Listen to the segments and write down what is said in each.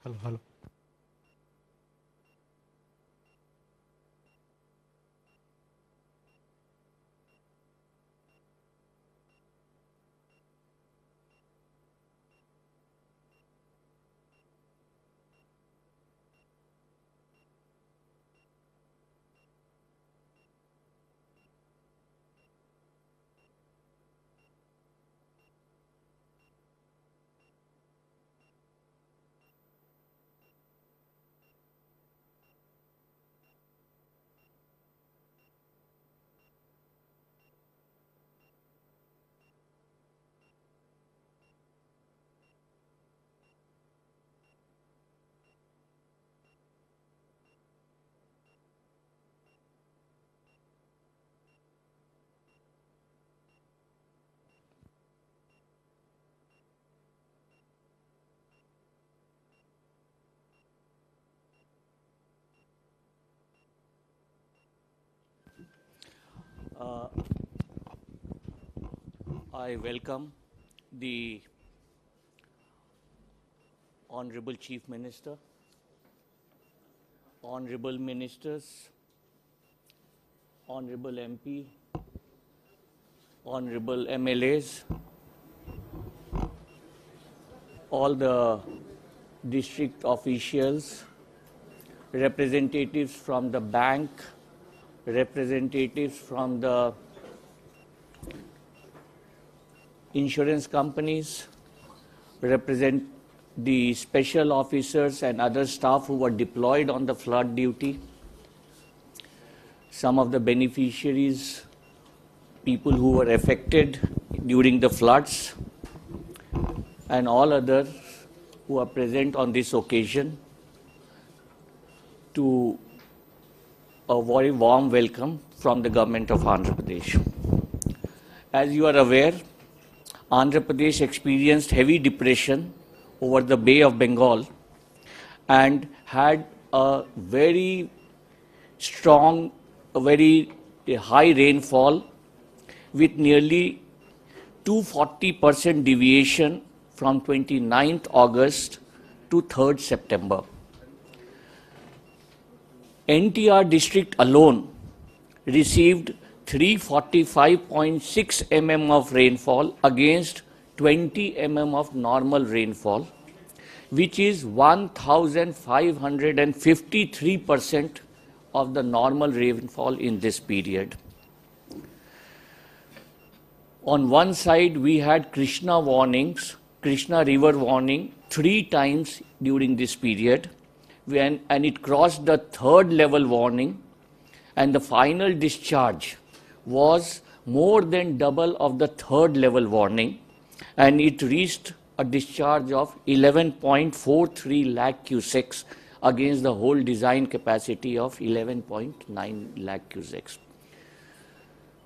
Hello, hello. I welcome the Honorable Chief Minister, Honorable Ministers, Honorable MP, Honorable MLAs, all the district officials, representatives from the bank, representatives from the insurance companies, represent the special officers and other staff who were deployed on the flood duty, some of the beneficiaries, people who were affected during the floods, and all others who are present on this occasion, to a very warm welcome from the government of Andhra Pradesh. As you are aware, Andhra Pradesh experienced heavy depression over the Bay of Bengal and had a very strong, a very high rainfall with nearly 240% deviation from 29th August to 3rd September. NTR district alone received 345.6 mm of rainfall against 20 mm of normal rainfall, which is 1,553% of the normal rainfall in this period. On one side, we had Krishna warnings, Krishna river warning 3 times during this period, and it crossed the 3rd level warning, and the final discharge was more than double of the 3rd level warning, and it reached a discharge of 11.43 lakh cusecs against the whole design capacity of 11.9 lakh cusecs.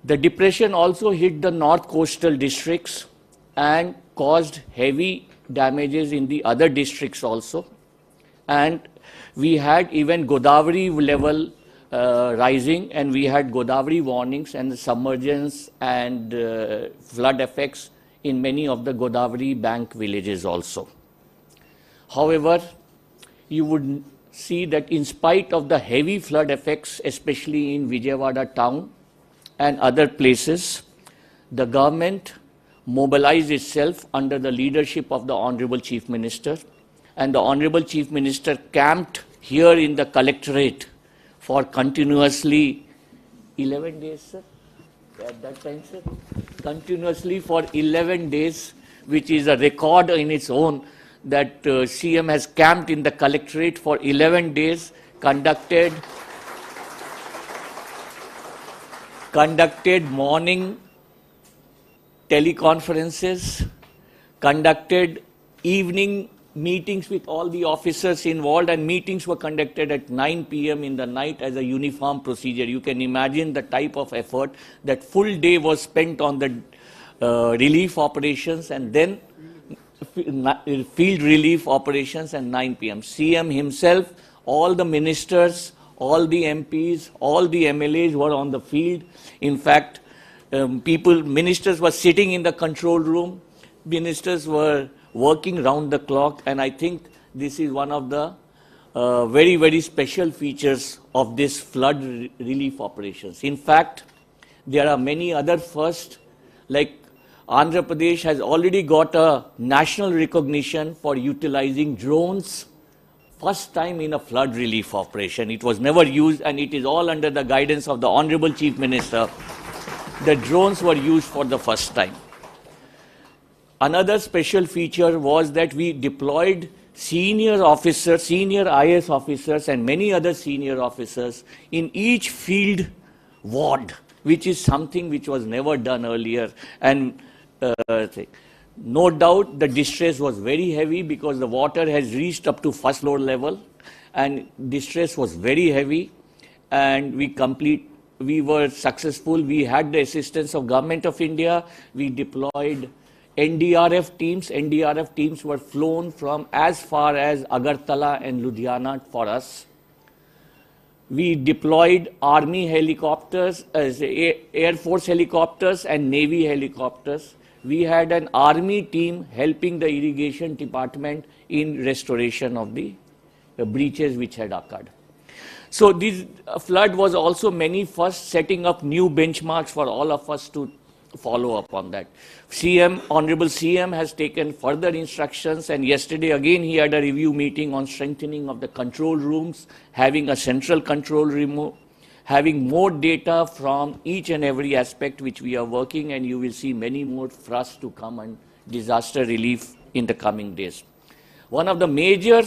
The depression also hit the north coastal districts and caused heavy damages in the other districts also, and we had even Godavari level rising, and we had Godavari warnings and submergence and flood effects in many of the Godavari bank villages also. However, you would see that in spite of the heavy flood effects, especially in Vijayawada town and other places, the government mobilized itself under the leadership of the Honorable Chief Minister, and the Honorable Chief Minister camped here in the collectorate for continuously 11 days, sir, at that time, sir, continuously for 11 days, which is a record in its own, that CM has camped in the collectorate for 11 days, conducted morning teleconferences, conducted evening meetings with all the officers involved, and meetings were conducted at 9 p.m. in the night as a uniform procedure. You can imagine the type of effort. That full day was spent on the relief operations, and then field relief operations at 9 p.m. CM himself, all the ministers, all the MPs, all the MLAs were on the field. In fact, ministers were sitting in the control room, ministers were working round the clock, and I think This is one of the very, very special features of this flood relief operations. In fact, there are many other firsts, like Andhra Pradesh has already got a national recognition for utilizing drones. First time in a flood relief operation. It was never used, and it is all under the guidance of the Honorable Chief Minister. The drones were used for the first time. Another special feature was that we deployed senior officers, senior IS officers, and many other senior officers in each field ward, which is something which was never done earlier. And no doubt the distress was very heavy because the water has reached up to first floor level, and distress was very heavy, and we were successful. We had the assistance of Government of India. We deployed NDRF teams. NDRF teams were flown from as far as Agartala and Ludhiana for us. We deployed Army helicopters, Air Force helicopters and Navy helicopters. We had an Army team helping the irrigation department in restoration of the breaches which had occurred. So this flood was also many firsts, setting up new benchmarks for all of us to follow up on that. Honorable CM has taken further instructions, and yesterday again he had a review meeting on strengthening of the control rooms, having a central control room, having more data from each and every aspect which we are working, and you will see many more thrusts to come on disaster relief in the coming days. One of the major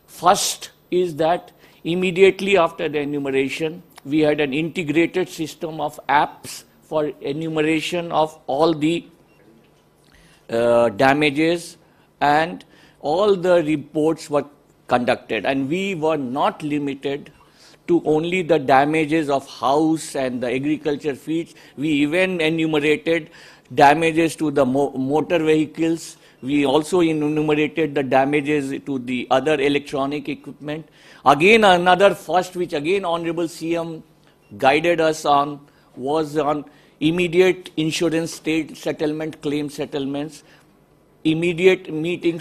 first is that immediately after the enumeration, we had an integrated system of apps for enumeration of all the damages, and all the reports were conducted, and we were not limited to only the damages of house and the agriculture fields. We even enumerated damages to the motor vehicles. We also enumerated the damages to the other electronic equipment. Again, another first which again Honorable CM guided us on was on immediate insurance state settlement, claim settlements, immediate meetings